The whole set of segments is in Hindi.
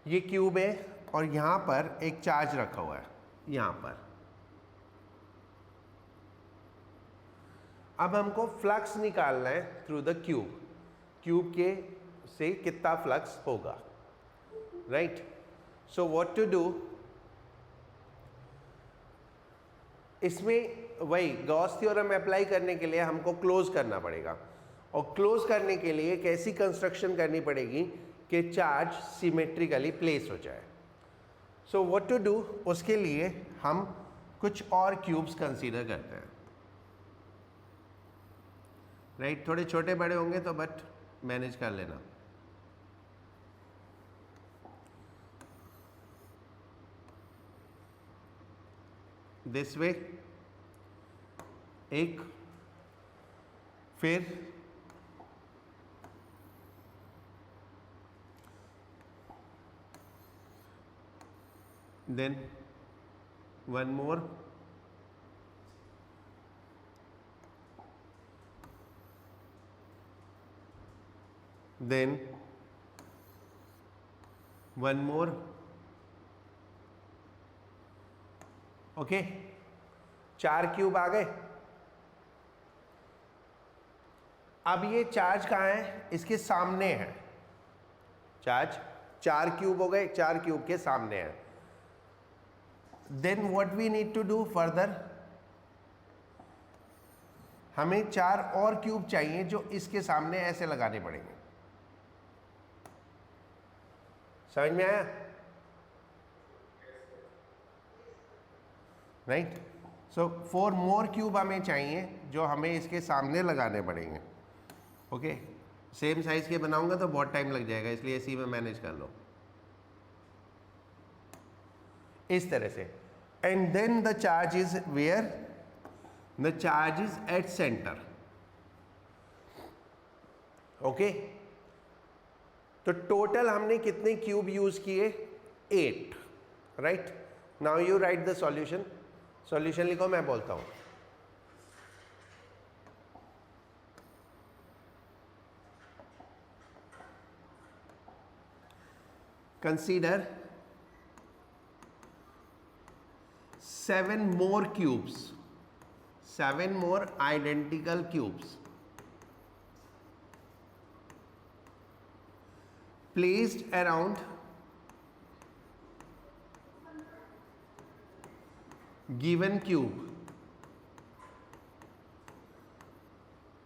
ये क्यूब है और यहाँ पर एक चार्ज रखा हुआ है यहाँ पर। अब हमको फ्लक्स निकालना है थ्रू द क्यूब। क्यूब के से कितना फ्लक्स होगा, right. So what to do, इसमें वही गॉस थ्योरम अप्लाई करने के लिए हमको क्लोज करना पड़ेगा, और क्लोज करने के लिए एक ऐसी कंस्ट्रक्शन करनी पड़ेगी कि चार्ज सिमेट्रिकली प्लेस हो जाए। सो व्हाट टू डू, उसके लिए हम कुछ और क्यूब्स कंसीडर करते हैं, राइट। थोड़े छोटे बड़े होंगे तो बट मैनेज कर लेना। दिस वे एक, फिर then one more, then one more, okay. 4 cube आ गए। अब ये चार्ज कहाँ है, इसके सामने है चार्ज। 4 क्यूब हो गए, 4 क्यूब के सामने है। Then what we need to do further, हमें 4 और क्यूब चाहिए जो इसके सामने ऐसे लगाने पड़ेंगे। समझ में आया, राइट। सो 4 मोर क्यूब हमें चाहिए जो हमें इसके सामने लगाने पड़ेंगे, ओके। सेम साइज के बनाऊंगा तो बहुत टाइम लग जाएगा, इसलिए इसी में मैनेज कर लो इस तरह से। And then the charge is where, the charge is at centre, okay. तो टोटल हमने कितने क्यूब यूज किए, 8, right. Now you write the solution. Solution लिखो, मैं बोलता हूं। Consider 7 more cubes, 7 more identical cubes placed around given cube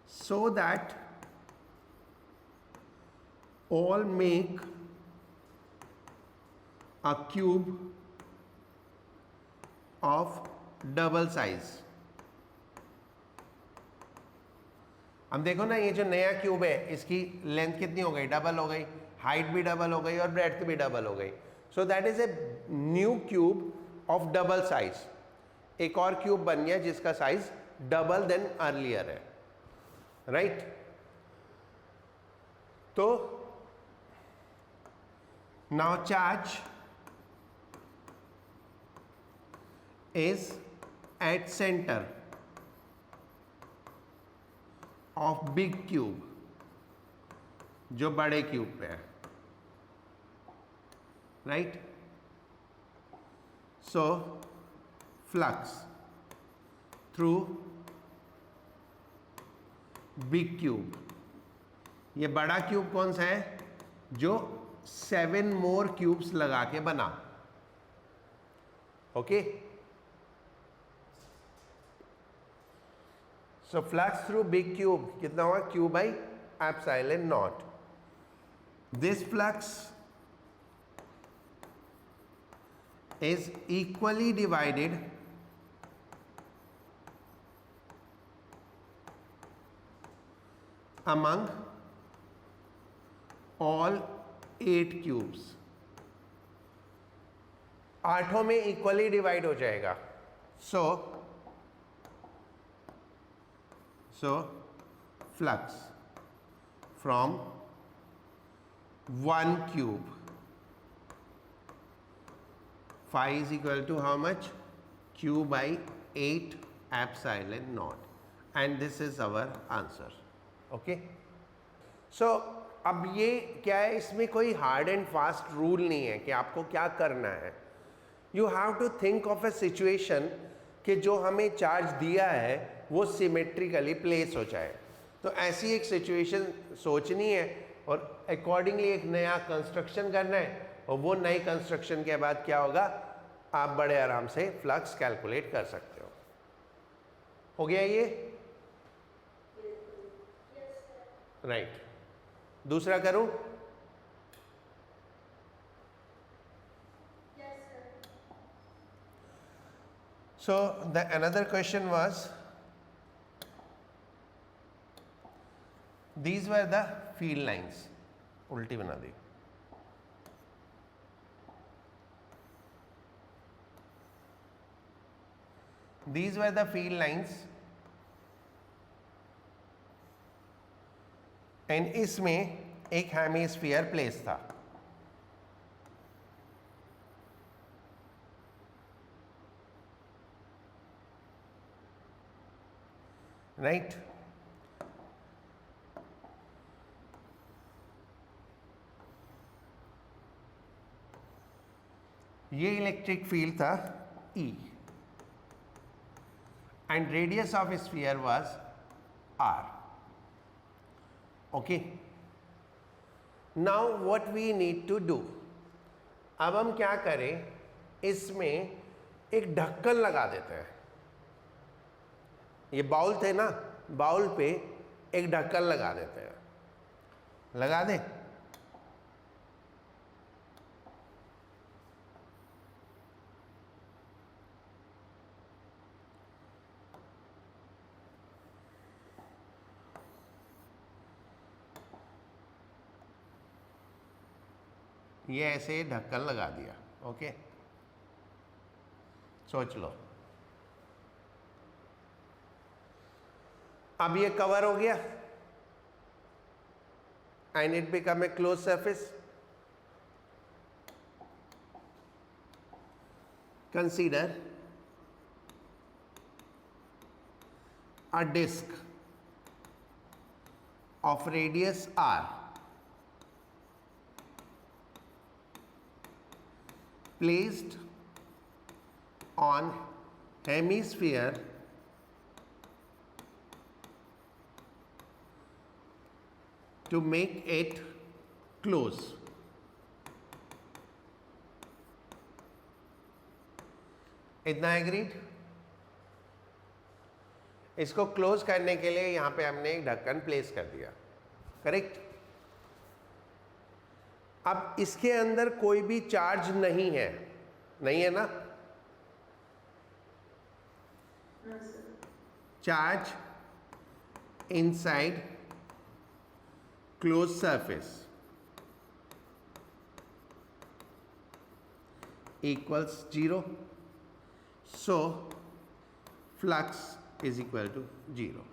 so that all make a cube of double size। अब देखो ना, ये जो नया क्यूब है इसकी लेंथ कितनी हो गई, डबल हो गई, हाइट भी डबल हो गई और ब्रेड्थ भी डबल हो गई। So that is a new cube of double size. एक और क्यूब बन गया जिसका साइज डबल देन अर्लियर है, राइट। तो now charge is at centre of big cube, जो बड़े क्यूब पे है, right. So flux through big cube, ये बड़ा क्यूब कौन सा है, जो 7 मोर क्यूब्स लगा के बना, okay. So flux through big cube कितना हुआ, Q by epsilon not. This flux is equally divided among all 8 cubes। 8 में इक्वली डिवाइड हो जाएगा। So flux from 1 cube, phi is equal to how much, q by 8 epsilon naught, and this is our answer, okay। So अब ये क्या है, इसमें कोई हार्ड एंड फास्ट रूल नहीं है कि आपको क्या करना है. You have to think of a situation कि जो हमें चार्ज दिया है वो सिमेट्रिकली प्लेस हो जाए. तो ऐसी एक सिचुएशन सोचनी है और अकॉर्डिंगली एक नया कंस्ट्रक्शन करना है, और वो नई कंस्ट्रक्शन के बाद क्या होगा, आप बड़े आराम से फ्लक्स कैलकुलेट कर सकते हो गया ये? राइट. दूसरा करूं? So the another question was, these were the field lines. उल्टी बना दी. These were the field lines and इसमें एक हेमिस्फीयर प्लेस था. राइट. ये इलेक्ट्रिक फील्ड था E and radius of sphere was R. Okay. Now what we need to do, अब हम क्या करें, इसमें एक ढक्कन लगा देते हैं. ये बाउल थे ना, बाउल पे एक ढक्कन लगा देते हैं. लगा दें. ये ऐसे ढक्कन लगा दिया. ओके, सोच लो. अब ये कवर हो गया and it become a close surface. Consider a disk of radius r placed on hemisphere to make it close. इतना एग्रीड. इसको क्लोज करने के लिए यहां पे हमने एक ढक्कन प्लेस कर दिया. करेक्ट. अब इसके अंदर कोई भी चार्ज नहीं है, नहीं है ना? Charge inside closed surface equals 0. So flux is equal to 0.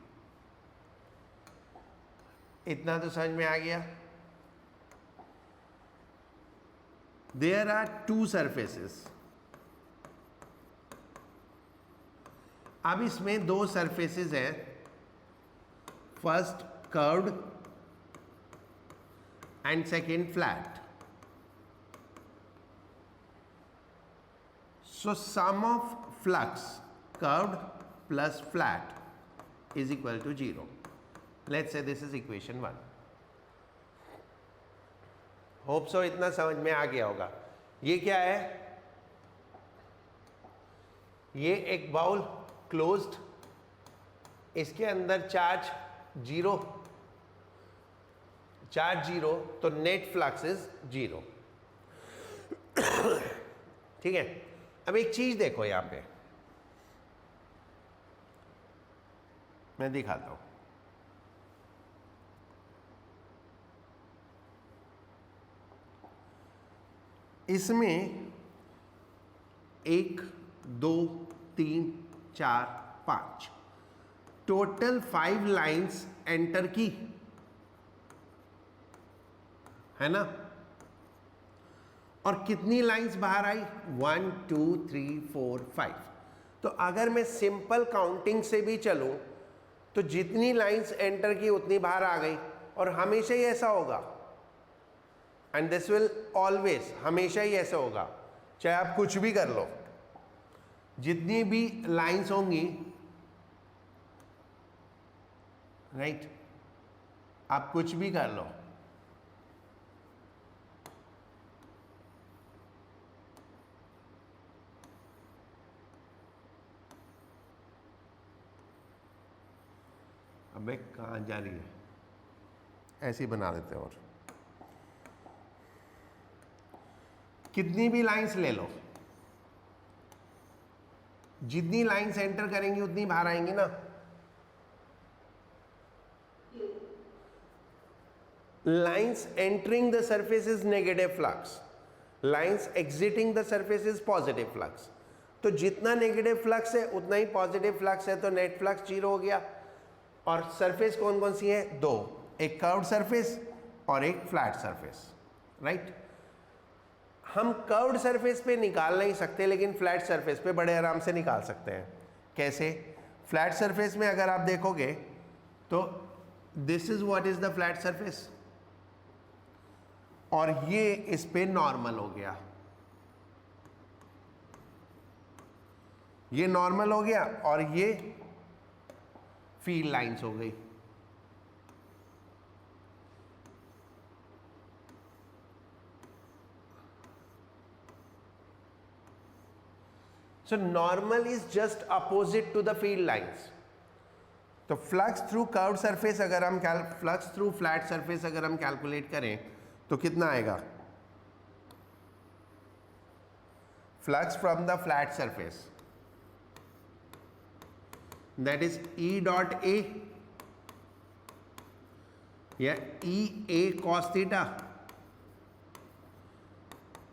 इतना तो समझ में आ गया. There are two surfaces. अब इसमें दो surfaces हैं. First curved and second flat. So sum of flux curved plus flat is equal to 0. Let's say this is equation 1. Hope so इतना समझ में आ गया होगा. ये क्या है? ये एक बाउल क्लोज्ड, इसके अंदर चार्ज 0, चार्ज 0, तो नेट फ्लक्स इज 0. ठीक है. अब एक चीज देखो यहां पे, मैं दिखाता हूं. इसमें 1 2 3 4 5 टोटल 5 लाइंस एंटर की है ना, और कितनी लाइंस बाहर आई? 1 2 3 4 5. तो अगर मैं सिंपल काउंटिंग से भी चलूं तो जितनी लाइंस एंटर की उतनी बाहर आ गई. और हमेशा ही ऐसा होगा, एंड दिस विल ऑलवेज, हमेशा ही ऐसा होगा, चाहे आप कुछ भी कर लो, जितनी भी लाइंस होंगी, राइट, आप कुछ भी कर लो, अबे कहाँ जा रही है, ऐसे ही बना देते हैं। और कितनी भी लाइंस ले लो, जितनी लाइंस एंटर करेंगी उतनी बाहर आएंगी ना। Lines entering the surface is negative flux, lines exiting the surface is positive flux. तो जितना नेगेटिव फ्लक्स है उतना ही पॉजिटिव फ्लक्स है, तो नेट फ्लक्स 0 हो गया। और सरफेस कौन कौन सी है? दो, एक कर्व्ड सरफेस और एक फ्लैट सरफेस, राइट। हम कर्व्ड सरफेस पे निकाल नहीं सकते, लेकिन फ्लैट सरफेस पे बड़े आराम से निकाल सकते हैं। कैसे? फ्लैट सरफेस में अगर आप देखोगे तो this is what is the flat surface, और ये इस पे नॉर्मल हो गया, ये नॉर्मल हो गया, और ये फील्ड लाइंस हो गई। So normal is just opposite to the field lines. तो फ्लक्स थ्रू कर्व्ड सरफेस अगर हम फ्लक्स थ्रू फ्लैट सरफेस अगर हम कैलकुलेट करें तो कितना आएगा? Flux from the flat surface, that is E dot A या E A cos theta.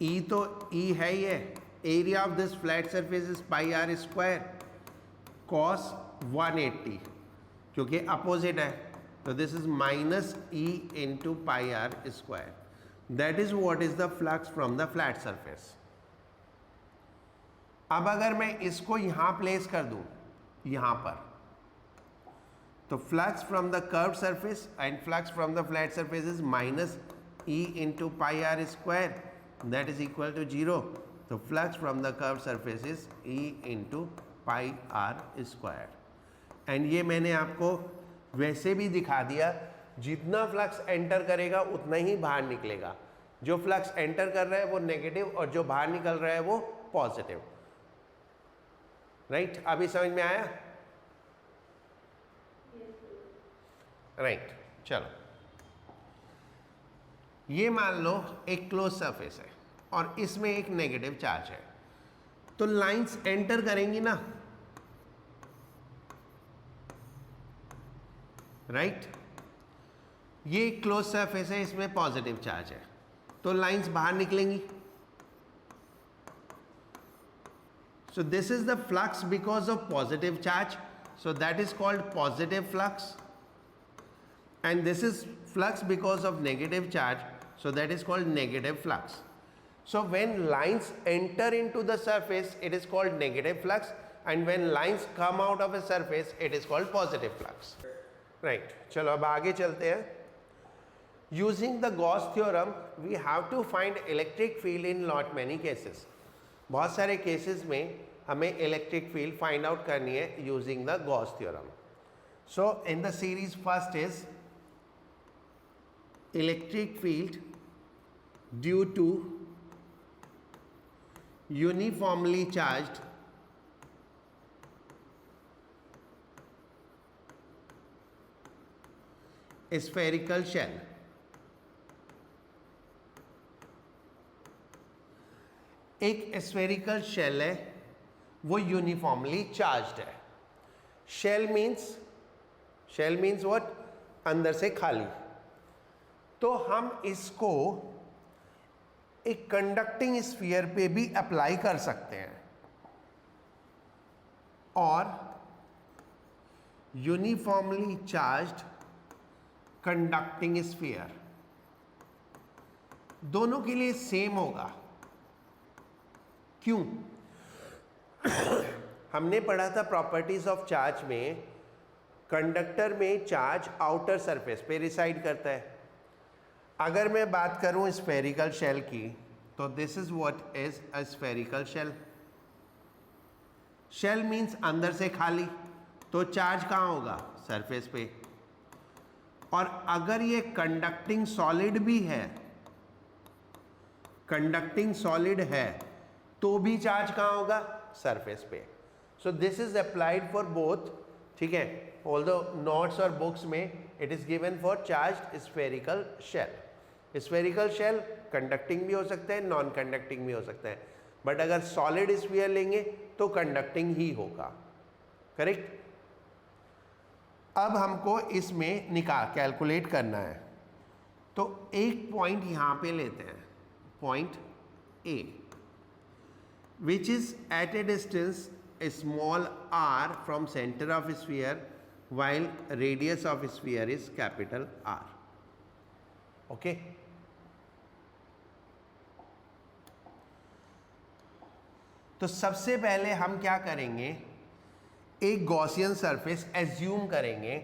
E तो E है ही है, area of this flat surface is pi r square cos 180, क्योंकि अपोजिट है, तो this is minus E into pi r square. That is what is the flux from the flat surface. अब अगर मैं इसको यहां प्लेस कर दूं, यहां पर, तो flux from the curved surface and flux from the flat surface is minus E into pi r square, that is equal to 0। तो flux from the curved surface is E into pi r square. And ये मैंने आपको वैसे भी दिखा दिया, जितना फ्लक्स एंटर करेगा उतना ही बाहर निकलेगा। जो फ्लक्स एंटर कर रहा है वो नेगेटिव, और जो बाहर निकल रहा है वो पॉजिटिव, राइट। अभी समझ में आया? राइट, चलो, ये मान लो एक क्लोज सरफेस है और इसमें एक नेगेटिव चार्ज है, तो लाइंस एंटर करेंगी ना, राइट। ये क्लोज सरफेस है, इसमें पॉजिटिव चार्ज है, तो लाइंस बाहर निकलेंगी। सो this is the flux because of positive charge, so that is called positive flux. And this is flux because of negative charge, so that is called negative flux. So when lines enter into the surface, it is called negative flux, and when lines come out of a surface, it is called positive flux. Right, चलो अब आगे चलते हैं। Using the Gauss theorem, we have to find electric field in lot many cases. बहुत सारे cases में हमें electric field find out करनी है using the Gauss theorem. So in the series, first is electric field due to uniformly charged spherical shell। एक स्फेरिकल शेल है, वो यूनिफॉर्मली चार्ज्ड है। Shell means what? अंदर से खाली। तो हम इसको एक कंडक्टिंग स्फीयर पे भी अप्लाई कर सकते हैं, और यूनिफॉर्मली चार्ज्ड कंडक्टिंग स्फीयर दोनों के लिए सेम होगा। क्यों? हमने पढ़ा था प्रॉपर्टीज ऑफ चार्ज में, कंडक्टर में चार्ज आउटर सरफेस पे रिसाइड करता है। अगर मैं बात करूं स्फेरिकल शेल की, तो this is what is a spherical shell. Shell means अंदर से खाली, तो चार्ज कहाँ होगा? सरफेस पे. और अगर ये कंडक्टिंग सॉलिड भी है, कंडक्टिंग सॉलिड है, तो भी चार्ज कहाँ होगा? सरफेस पे. So this is applied for both. ठीक है, ऑल्दो नोट्स और बुक्स में it is given for charged spherical shell. Spherical shell conducting भी हो सकता है, नॉन कंडक्टिंग भी हो सकता है, बट अगर सॉलिड स्फीयर लेंगे तो कंडक्टिंग ही होगा. करेक्ट. अब हमको इसमें कैलकुलेट करना है, तो एक पॉइंट यहां पे लेते हैं, point A, which is at a distance small r from center of sphere while radius of sphere is capital R. Okay. तो सबसे पहले हम क्या करेंगे, एक गॉसियन सरफेस एज्यूम करेंगे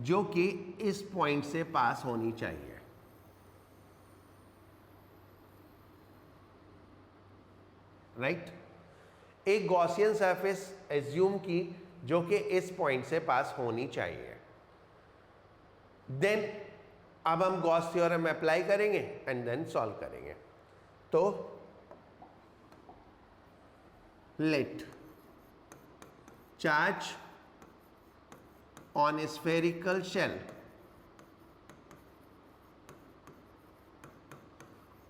जो कि इस पॉइंट से पास होनी चाहिए. राइट. एक गॉसियन सरफेस एज्यूम की जो कि इस पॉइंट से पास होनी चाहिए. देन अब हम गॉस थ्योरम अप्लाई करेंगे एंड देन सॉल्व करेंगे. तो let charge on a spherical shell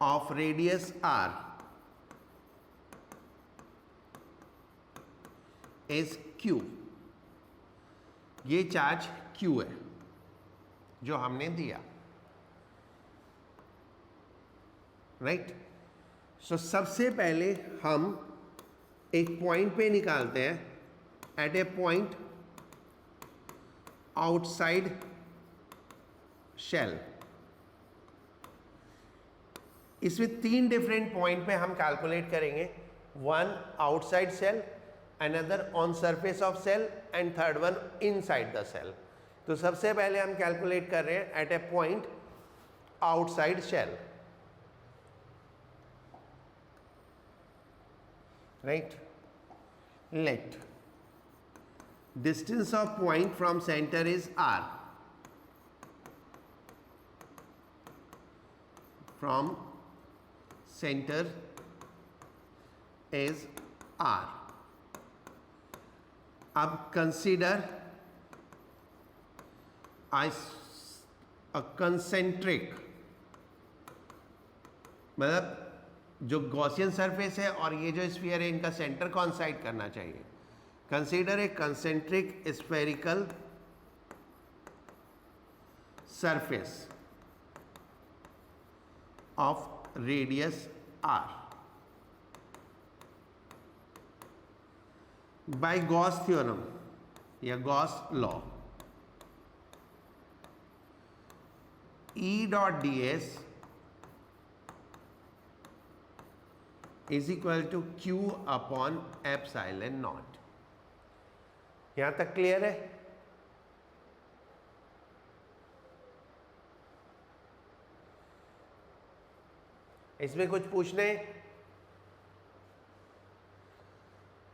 of radius r is q. ये चार्ज q है जो हमने दिया. राइट. सो सबसे पहले हम एक पॉइंट पे निकालते हैं, at a point outside shell. इसमें 3 डिफरेंट पॉइंट पे हम कैलकुलेट करेंगे. One outside shell, another on surface of shell and third one inside the shell. तो सबसे पहले हम कैलकुलेट कर रहे हैं at a point outside shell. Right. Let distance of point from center is r. From center is r. अब consider a concentric, मतलब जो गॉसियन सरफेस है और ये जो स्फीयर है, इनका सेंटर कॉन्साइड करना चाहिए. Consider a concentric spherical surface of radius r by Gauss theorem या Gauss law. E dot d s is equal to Q upon epsilon naught. यहां तक क्लियर है? इसमें कुछ पूछने?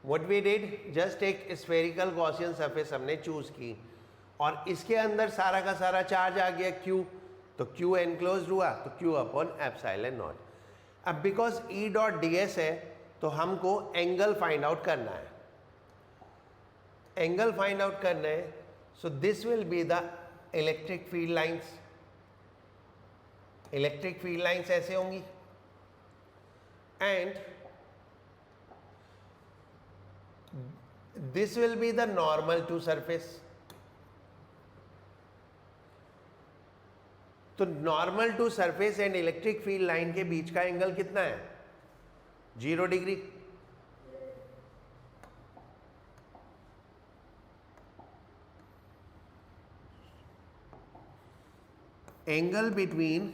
व्हाट वी डिड, जस्ट एक स्फेरिकल गॉसियन सरफेस हमने चूज की और इसके अंदर सारा का सारा चार्ज आ गया Q, तो Q एनक्लोज्ड हुआ, तो Q अपॉन एप्सिलॉन नॉट. अब because E dot d S है तो हमको एंगल फाइंड आउट करना है. एंगल फाइंड आउट करना है, so this will be the electric field lines. Electric field lines ऐसे होंगी and this will be the normal to surface. तो normal to surface and electric field line के बीच का एंगल कितना है? 0 degree. Angle between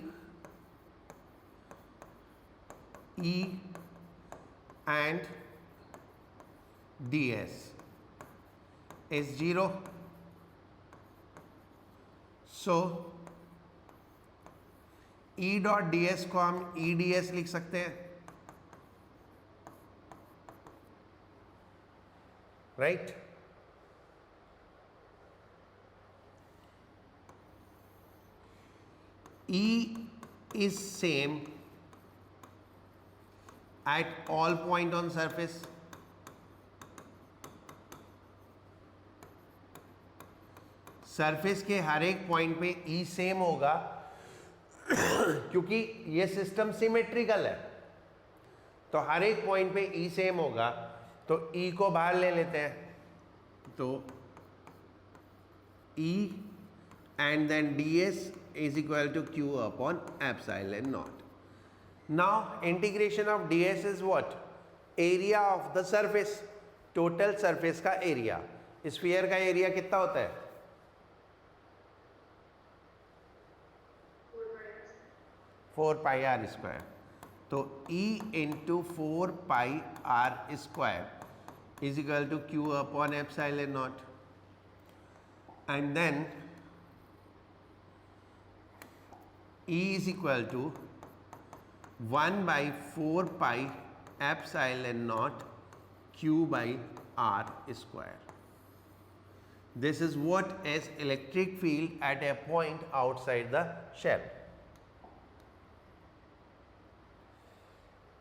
E and ds is 0. So E dot d s को हम ई डी एस लिख सकते हैं, right. E is same at all point on surface. Surface के हर एक पॉइंट पे E सेम होगा क्योंकि ये सिस्टम सिमेट्रिकल है, तो हर एक पॉइंट पे E सेम होगा, तो E को बाहर ले लेते हैं, तो E and then ds is equal to q upon epsilon naught. Now integration of ds is what? Area of the surface, total surface का area. स्फीयर का एरिया कितना होता है? 4 pi r square. तो E into 4 pi r square is equal to q upon epsilon naught. And then E is equal to 1 by 4 pi epsilon naught q by r square. This is what is electric field at a point outside the shell.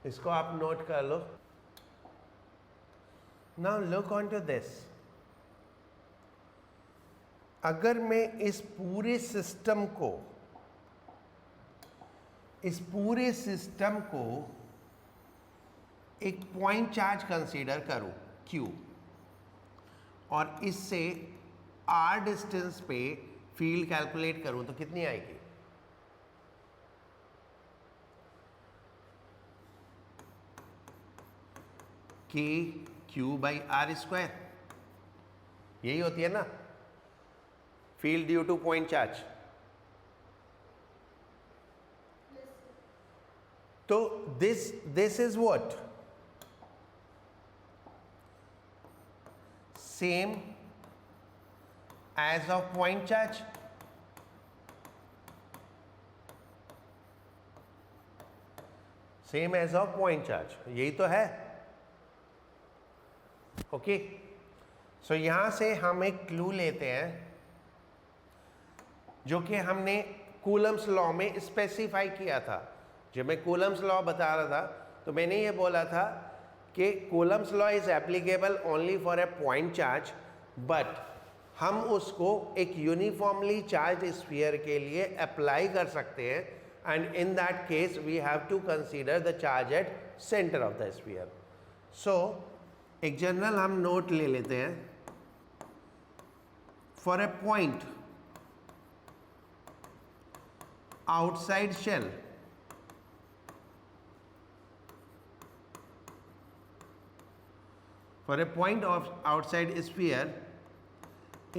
इसको आप नोट कर लो. Now look onto this. अगर मैं इस पूरे सिस्टम को एक पॉइंट चार्ज कंसीडर करूं Q, और इससे R डिस्टेंस पे फील्ड कैलकुलेट करूं तो कितनी आएगी? K Q by R square, यही होती है ना field due two point charge. तो this is what? Same as of point charge. Same as of point charge, यही तो है. ओके, सो यहां से हम एक क्लू लेते हैं जो कि हमने कूलम्स लॉ में स्पेसिफाई किया था. जब मैं कूलम्स लॉ बता रहा था तो मैंने ये बोला था कि Coulomb's law is applicable only for a point charge, but हम उसको एक यूनिफॉर्मली चार्ज स्फीयर के लिए अप्लाई कर सकते हैं, and in that case we have to consider the charge at centre of the sphere. So एक जनरल हम नोट ले लेते हैं. For a point outside shell, for a point of outside sphere,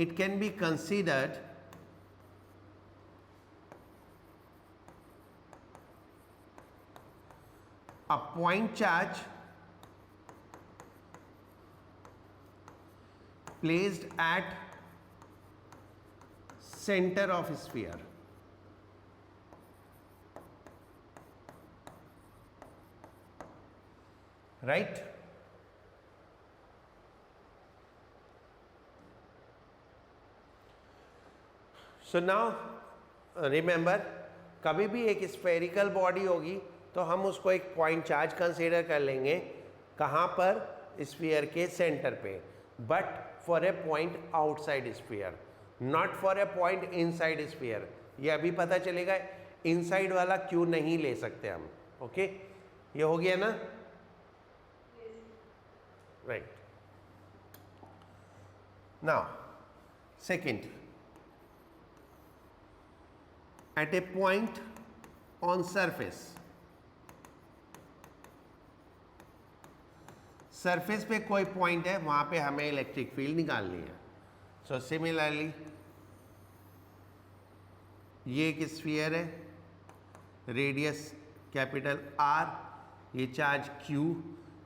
it can be considered a point charge placed at center of sphere. Right? So now remember, कभी भी एक स्फेरिकल बॉडी होगी तो हम उसको एक पॉइंट चार्ज कंसीडर कर लेंगे. कहाँ पर? स्फीयर के सेंटर पे, but for a point outside sphere, not for a point inside sphere. ये अभी पता चलेगा, इनसाइड वाला क्यों नहीं ले सकते हम. ओके, ये हो गया ना? Right. Now second, at a point on surface पे कोई पॉइंट है, वहां पे हमें इलेक्ट्रिक फील्ड निकालनी है. सो सिमिलरली ये एक स्फीयर है, रेडियस कैपिटल R, ये चार्ज Q,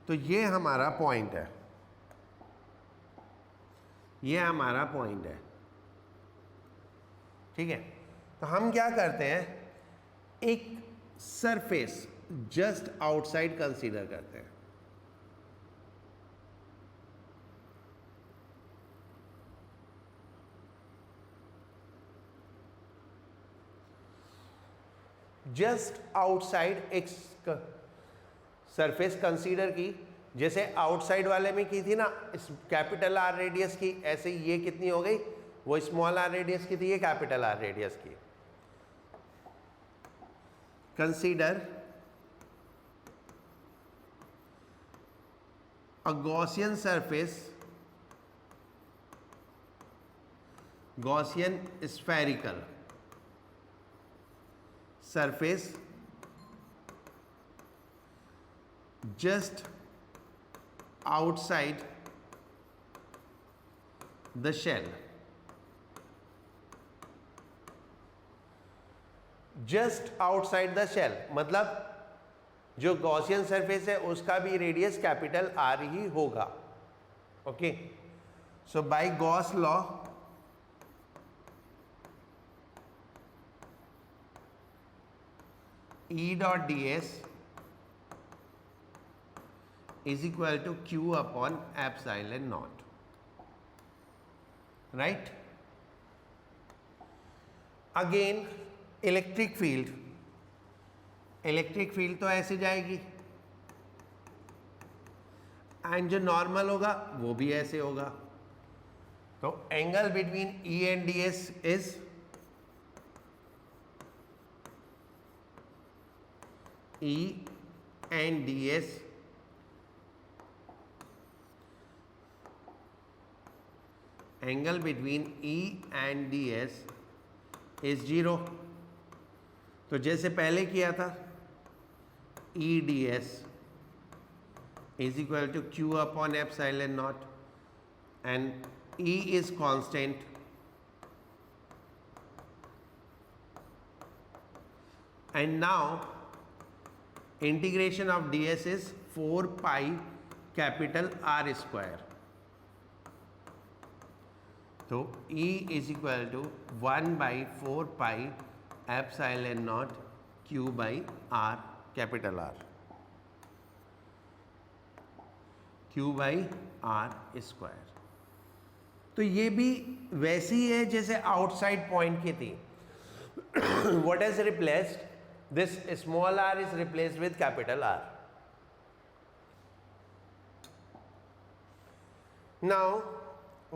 तो ये हमारा पॉइंट है, ये हमारा पॉइंट है. ठीक है, तो हम क्या करते हैं, एक सरफेस जस्ट आउटसाइड कंसीडर करते हैं। जस्ट आउटसाइड एक सरफेस कंसीडर की, जैसे आउटसाइड वाले में की थी ना इस कैपिटल आर रेडियस की, ऐसे ये कितनी हो गई, वो स्मॉल आर रेडियस की थी, ये कैपिटल आर रेडियस की। Consider a Gaussian surface, Gaussian spherical surface just outside the shell, just outside the shell मतलब जो गॉसियन सरफेस है उसका भी रेडियस कैपिटल आर ही होगा। Okay, so by Gauss law E dot ds is equal to q upon epsilon naught, right? Again electric field तो ऐसे जाएगी एंड जो नॉर्मल होगा वो भी ऐसे होगा, तो angle between E and ds is E and ds angle between E and ds is 0। तो जैसे पहले किया था E ds is equal to q upon epsilon naught and E is constant and now integration of ds is 4 pi capital R square, तो E is equal to 1/4 pi epsilon naught Q by R capital R, Q by R square. तो ये भी वैसी है जैसे आउटसाइड पॉइंट की थी। What is replaced, this small r is replaced with capital R. Now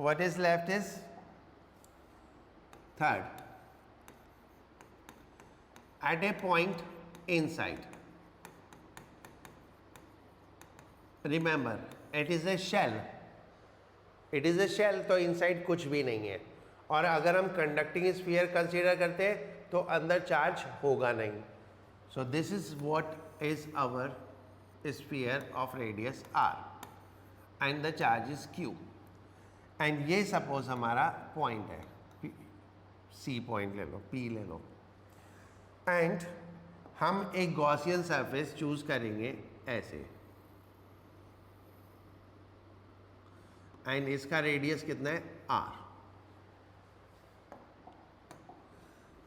what is left is third, at a point inside, remember it is a shell, it is a shell, तो inside कुछ भी नहीं है, और अगर हम कंडक्टिंग स्फीयर कंसीडर करते हैं तो अंदर चार्ज होगा नहीं। So this is what is our sphere of radius r and the charge is q, and ये suppose हमारा point है, C point ले लो, P ले लो, and हम एक गॉसियन सरफेस चूज करेंगे ऐसे, एंड इसका रेडियस कितना है r।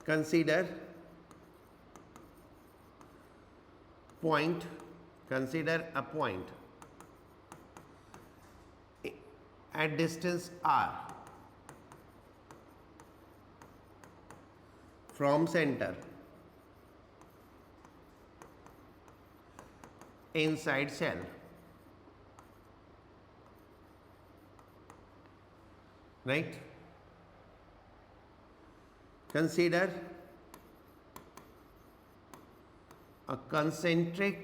Consider point, consider a point at distance r from center inside shell, right? Consider a concentric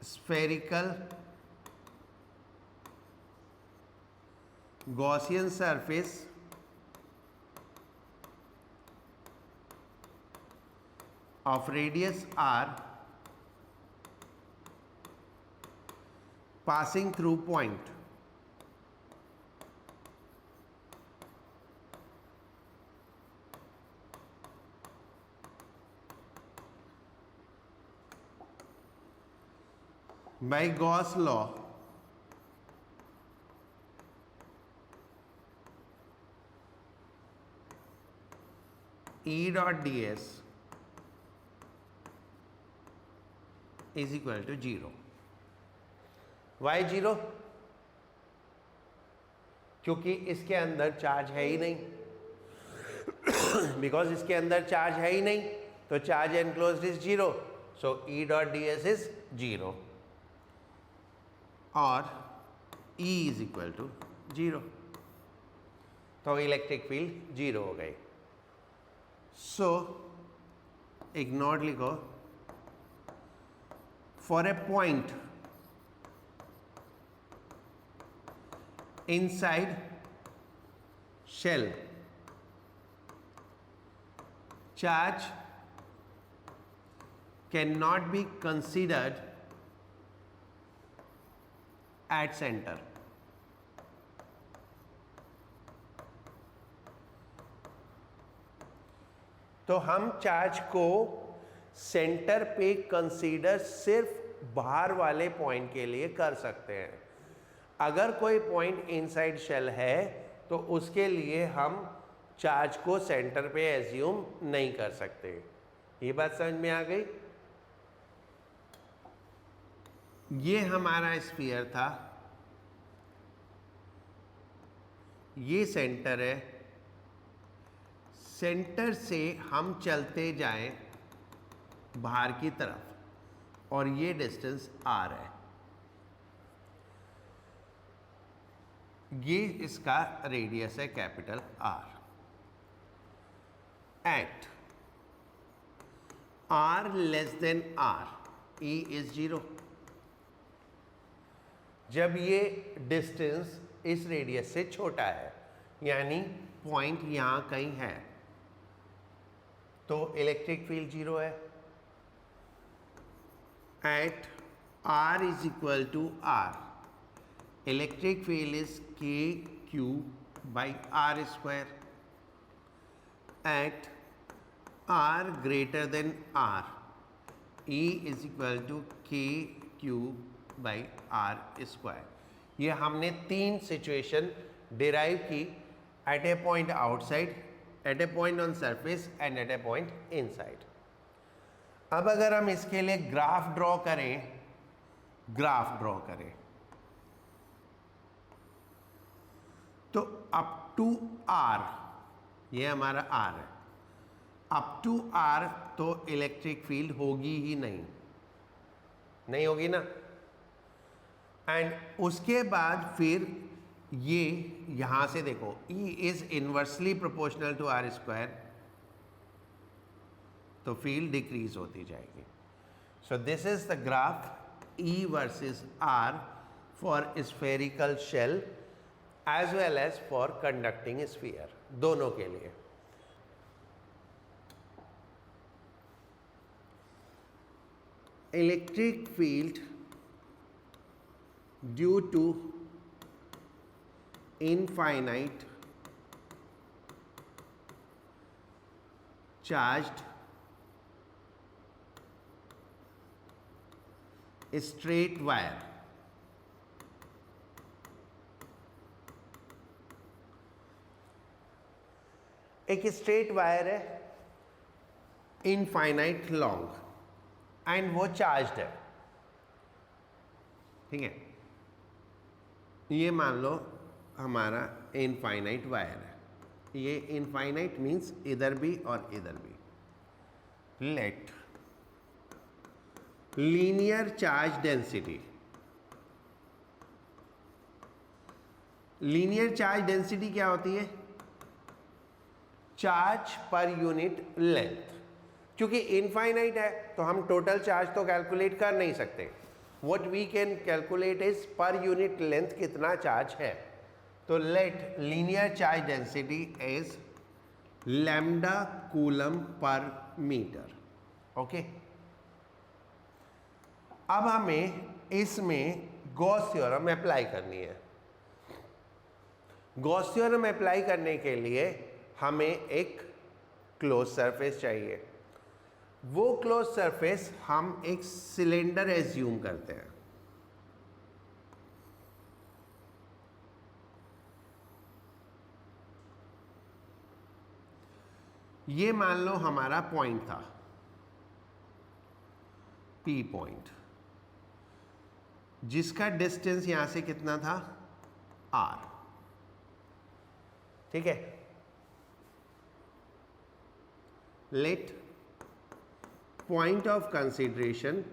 spherical Gaussian surface of radius r passing through point by Gauss law E dot ds is equal to 0. Why 0? क्योंकि इसके अंदर चार्ज है ही नहीं. बिकॉज इसके अंदर चार्ज है ही नहीं, तो charge enclosed is 0. So E dot ds is 0 और E इज इक्वल टू 0. तो इलेक्ट्रिक फील्ड 0 हो गई. सो एक नोट लिखो. For a point inside shell, charge cannot be considered at center. तो हम चार्ज को सेंटर पे कंसीडर सिर्फ बाहर वाले पॉइंट के लिए कर सकते हैं. अगर कोई पॉइंट इनसाइड शेल है तो उसके लिए हम चार्ज को सेंटर पे एज्यूम नहीं कर सकते. ये बात समझ में आ गई? ये हमारा स्फीयर था, ये सेंटर है. सेंटर से हम चलते जाएं बाहर की तरफ और ये डिस्टेंस r है. ये इसका रेडियस है capital R. At R less than R, E is 0. जब ये डिस्टेंस इस रेडियस से छोटा है, यानी पॉइंट यहां कहीं है, तो इलेक्ट्रिक फील्ड 0 है. At R is equal to R, electric field is kq by r square. At r greater than r, E is equal to kq by r square. ये हमने 3 सिचुएशन डिराइव की. At a point outside, at a point on surface and at a point inside. अब अगर हम इसके लिए ग्राफ ड्रॉ करें, तो अप टू R, ये हमारा R है, अप टू R तो इलेक्ट्रिक फील्ड होगी ही नहीं होगी ना. एंड उसके बाद फिर ये यहां से देखो, E इज inversely proportional to R square, तो फील्ड डिक्रीज होती जाएगी. So this is the graph E versus R for spherical shell as well as for conducting sphere, दोनों के लिए. Electric field due to infinite charged straight wire. एक स्ट्रेट वायर है इनफाइनाइट लॉन्ग एंड वो चार्ज्ड है. ठीक है, ये मान लो हमारा इनफाइनाइट वायर है. ये इनफाइनाइट मीन्स इधर भी और इधर भी. Let linear charge density, linear charge density क्या होती है? चार्ज पर यूनिट लेंथ. क्योंकि इनफाइनाइट है तो हम टोटल चार्ज तो कैलकुलेट कर नहीं सकते. What we can calculate is per unit length कितना चार्ज है. तो let linear charge density is lambda coulomb per metre. Okay, अब हमें इसमें गॉस थ्योरम अप्लाई करनी है. गॉस थ्योरम अप्लाई करने के लिए हमें एक क्लोज सरफेस चाहिए. वो क्लोज सरफेस हम एक सिलेंडर एज्यूम करते हैं. ये मान लो हमारा पॉइंट था, पी पॉइंट, जिसका डिस्टेंस यहां से कितना था, आर। ठीक है, let point of consideration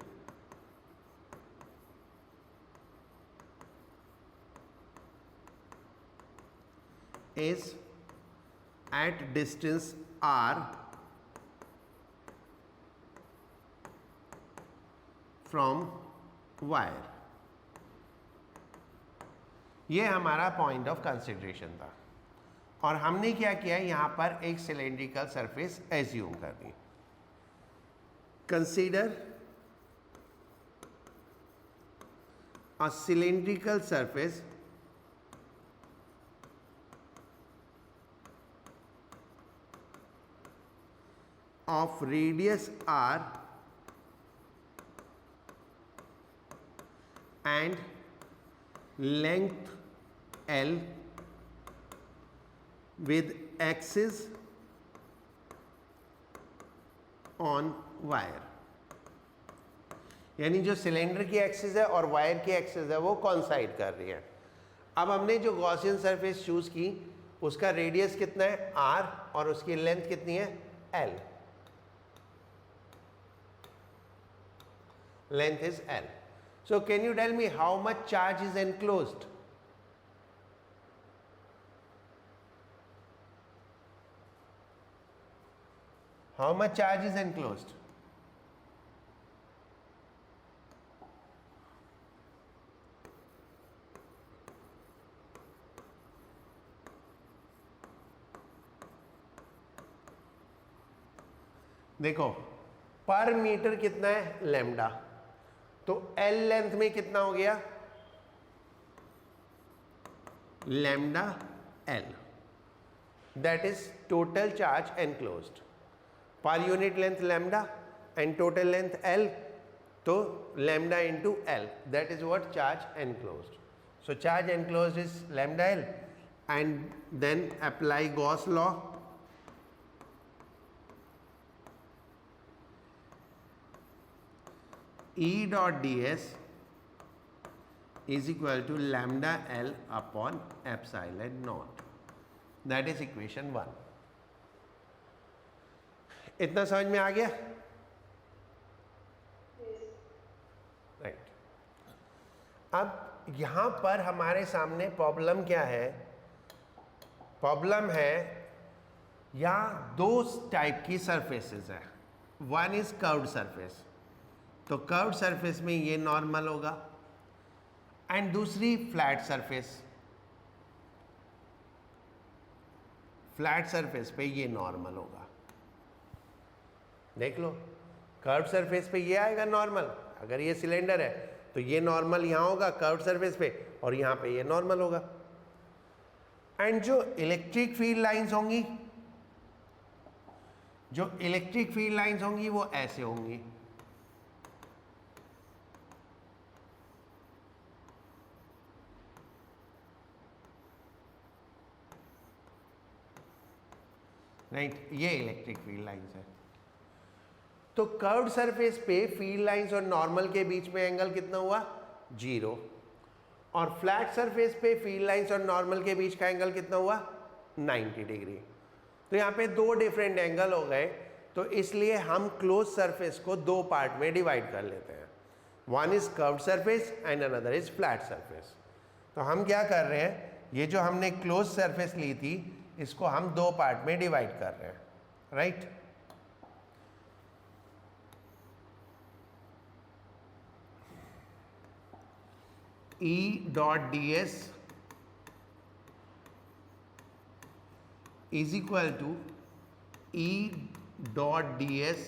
is at distance r from wire। ये हमारा पॉइंट ऑफ कंसिडरेशन था और हमने क्या किया, यहां पर एक सिलेंड्रिकल सरफेस एज्यूम कर दी। Consider a cylindrical surface of radius r and length l with axis on wire। यानी जो सिलेंडर की एक्सिस है और वायर की एक्सिस है वो कॉन्साइड कर रही है। अब हमने जो गॉसियन सरफेस चूज की उसका रेडियस कितना है, r, और उसकी लेंथ कितनी है, l। Length is L. So can you tell me how much charge is enclosed? How much charge is enclosed? देखो पर मीटर कितना है, लैम्डा, तो L लेंथ में कितना हो गया, lambda L, that is total charge enclosed. Per unit length lambda and total length L, तो lambda into L, that is what charge enclosed. So charge enclosed is lambda L and then apply Gauss law. E dot ds is equal to lambda L upon epsilon naught, that is equation 1। इतना समझ में आ गया, राइट। अब यहां पर हमारे सामने प्रॉब्लम क्या है, प्रॉब्लम है यहां दो टाइप की सरफेसेस है। वन इज कर्व्ड सरफेस, तो कर्व्ड सरफेस में ये नॉर्मल होगा, एंड दूसरी फ्लैट सरफेस, फ्लैट सरफेस पे ये नॉर्मल होगा। देख लो, कर्व्ड सरफेस पे ये आएगा नॉर्मल, अगर ये सिलेंडर है तो ये नॉर्मल यहां होगा कर्व्ड सरफेस पे, और यहां पे ये नॉर्मल होगा। एंड जो इलेक्ट्रिक फील्ड लाइंस होंगी, जो इलेक्ट्रिक फील्ड लाइंस होंगी वो ऐसे होंगी, राइट, ये इलेक्ट्रिक फील्ड लाइंस है। तो कर्व्ड सरफेस पे फील्ड लाइंस और नॉर्मल के बीच में एंगल कितना हुआ, 0, और फ्लैट सरफेस पे फील्ड लाइंस और नॉर्मल के बीच का एंगल कितना हुआ, 90 डिग्री। तो यहाँ पे दो डिफरेंट एंगल हो गए, तो इसलिए हम क्लोज सरफेस को दो पार्ट में डिवाइड कर लेते हैं, one is curved surface and another is flat surface. तो हम क्या कर रहे हैं, ये जो हमने क्लोज सरफेस ली थी इसको हम दो पार्ट में डिवाइड कर रहे हैं, right. E dot ds is equal to E dot ds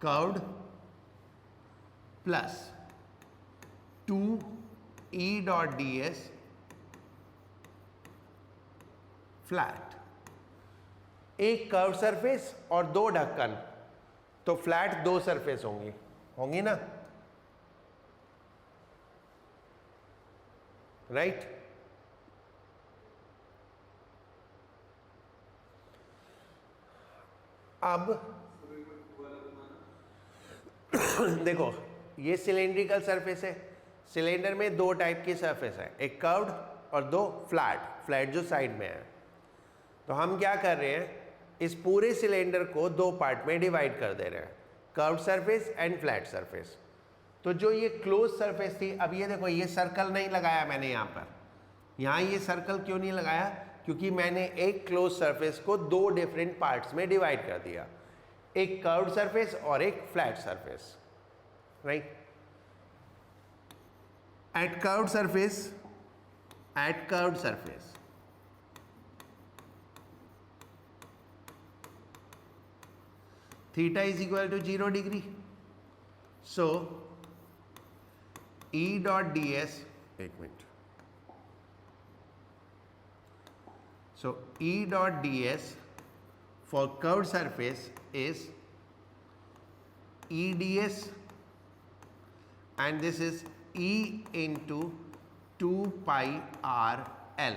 curved plus 2 E dot ds flat. एक कर्व सरफेस और दो ढक्कन, तो फ्लैट दो सरफेस होंगी, होंगी ना, राइट। अब देखो ये सिलेंड्रिकल सरफेस है, सिलेंडर में दो टाइप की सरफेस है, एक कर्व्ड और दो फ्लैट जो साइड में है। तो हम क्या कर रहे हैं, इस पूरे सिलेंडर को दो पार्ट में डिवाइड कर दे रहे हैं, curved surface and flat surface. तो जो ये क्लोज सरफेस थी, अब ये देखो ये सर्कल नहीं लगाया मैंने यहाँ पर, यहाँ ये सर्कल क्यों नहीं लगाया, क्योंकि मैंने एक क्लोज सरफेस को दो डिफरेंट पार्ट्स में डिवाइड कर दिया, एक कर्व्ड सरफेस और एक flat surface, right. At curved surface theta is equal to 0 degree. So E dot ds, एक minute, so E dot ds for curved surface is E ds and this is E into 2 pi r l,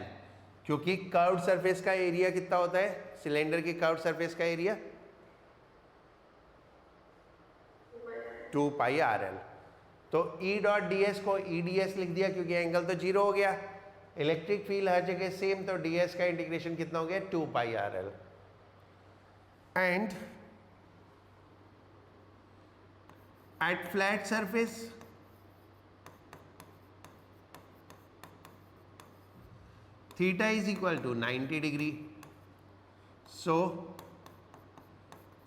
क्योंकि कर्व्ड सरफेस का एरिया कितना होता है, सिलेंडर की कर्व्ड सरफेस का एरिया 2 पाई आर एल। तो E डॉट डी एस को ई डी एस लिख दिया क्योंकि एंगल तो जीरो हो गया, इलेक्ट्रिक फील्ड हर जगह सेम, तो डी एस का इंटीग्रेशन कितना हो गया 2 pi r l. And at flat surface theta is equal to 90 degree. So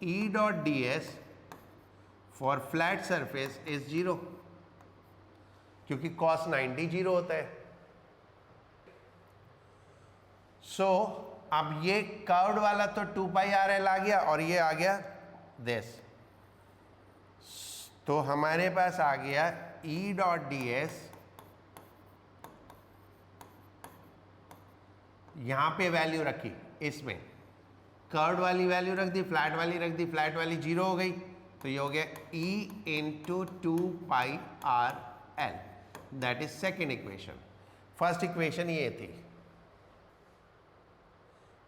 E dot d s for flat surface is 0, क्योंकि cos 90 0 होता है। सो अब ये कर्व्ड वाला तो 2 पाई आर एल आ गया और ये आ गया दिस, तो हमारे पास आ गया E डॉट डी एस, यहां पे वैल्यू रखी, इसमें कर्व्ड वाली वैल्यू रख दी, फ्लैट वाली रख दी, फ्लैट वाली 0 हो गई, तो ये हो गया E into 2 pi r L, that is second equation. First equation ये थी।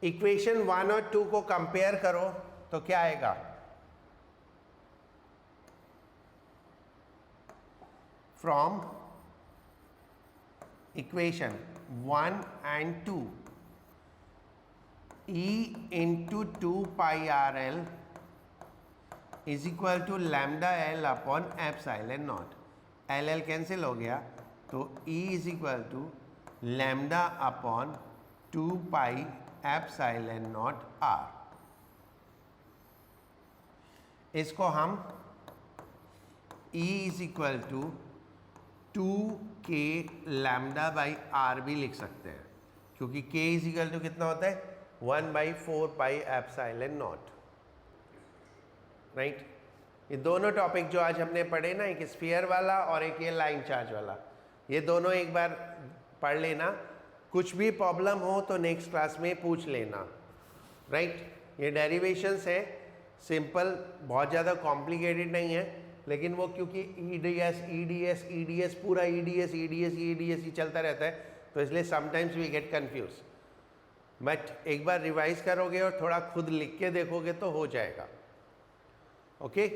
इक्वेशन 1 और 2 को कंपेयर करो तो क्या आएगा, from equation 1 and 2 E into 2 pi r l is equal to lambda l upon epsilon naught, l l cancel हो गया, तो E is equal to lambda upon 2 pi epsilon naught r. इसको हम E is equal to 2k lambda by r भी लिख सकते हैं, क्योंकि k इज इक्वल टू कितना होता है 1/4 पाई एप्सिलॉन नॉट, राइट। ये दोनों टॉपिक जो आज हमने पढ़े ना, एक स्फीयर वाला और एक ये लाइन चार्ज वाला, ये दोनों एक बार पढ़ लेना, कुछ भी प्रॉब्लम हो तो नेक्स्ट क्लास में पूछ लेना, राइट। ये डेरिवेशंस है सिंपल, बहुत ज़्यादा कॉम्प्लिकेटेड नहीं है, लेकिन वो क्योंकि EDS पूरा EDS ही चलता रहता है, तो इसलिए sometimes we get confuse. But एक बार रिवाइज करोगे और थोड़ा खुद लिख के देखोगे तो हो जाएगा, ओके।